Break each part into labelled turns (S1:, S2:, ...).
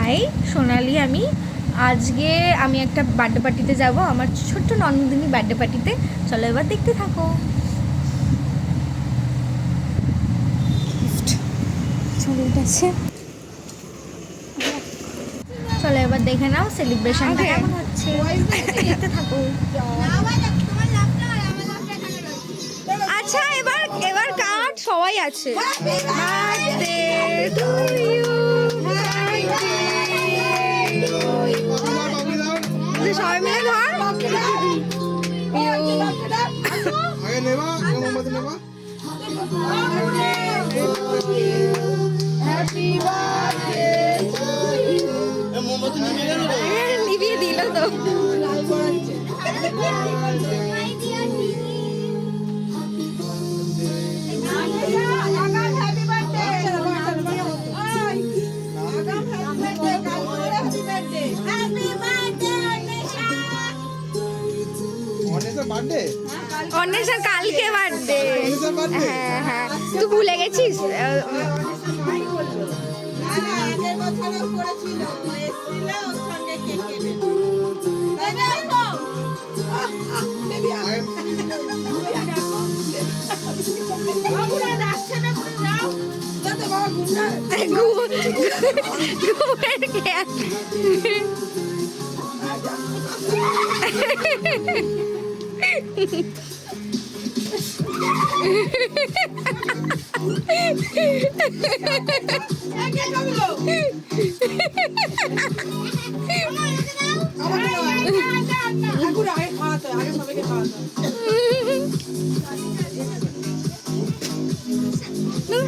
S1: High সোনালি, আজকে আমি একটা বার্থডে পার্টিতে যাব, আমার ছোট্ট নন্দিনী বার্থডে পার্টিতে। চলো এবার দেখতে থাকো। চলো এবার দেখে নাও সেলিব্রেশনটা কেমন হচ্ছে, দেখতে থাকো। আচ্ছা এবার এবার কাট, সবাই আছে। সবাই মিলে ধর। নিভিয়ে দিল তো। অন্বেষার কালকে বার্থডে। হ্যাঁ হ্যাঁ, তুই ভুলে গেছিস?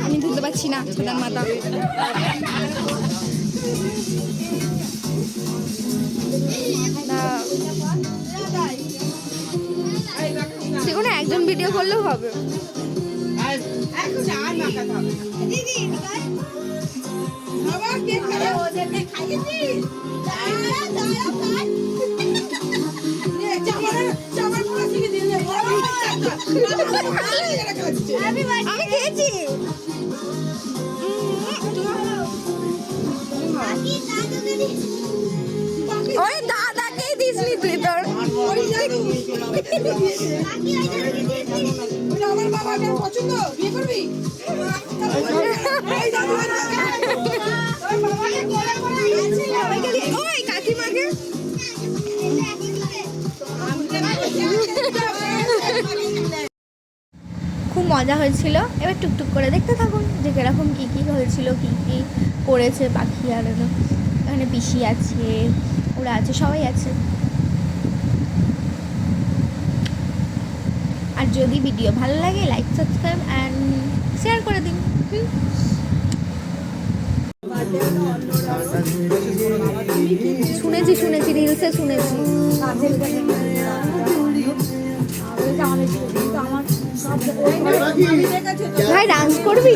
S1: আমি ধরতে পারছি না প্রধান মাতা। সেখানে একজন ভিডিও করলেও হবে। আমি খেয়েছি। ওই দাদাকেই দিসনি তুই তোর। আমার বাবাকে পছন্দ, বিয়ে করবি? ওই কাকিমাকে খুব মজা হয়েছিল। এবার টুকটুক করে দেখতে থাকুন যে কিরকম কী কী হয়েছিল, কী কী করেছে পাখি। আর এখানে পিসি আছে, ওরা আছে, সবাই আছে। আর যদি ভিডিও ভালো লাগে লাইক, সাবস্ক্রাইব অ্যান্ড শেয়ার করে দিন। শুনেছি রিলসে শুনেছি। ভাই ডান্স করবি?